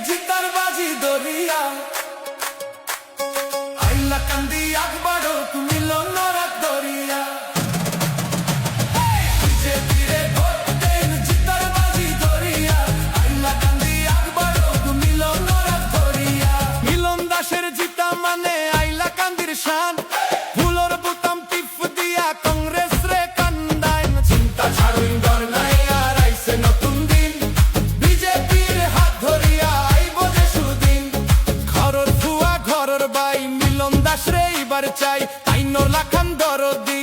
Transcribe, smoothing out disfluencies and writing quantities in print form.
জিতার বাজি দরিয়া আইলা কান্দি আকবরও তুমি লন্নরা দরিয়া বিজেপিরে ভোট দেন জিতার বাজি দরিয়া আইলা কান্দি আকবরও তুমি লন্নরা দরিয়া মিলন দাসের জিতা মানে আইলা কান্দির শান ফুলর বুতাম টিপ দিয়া কংগ্রেস রে কান্দাইন চিন্তা ছাড়ুই ডর নাই আর আইছে নতুন দিন বিজেপির হাত ধরিয়া আইব যে সুদিন ঘরর ফুয়া ঘরর বাই মিলন দাস রে এবার চাই আইন লাখান দরদি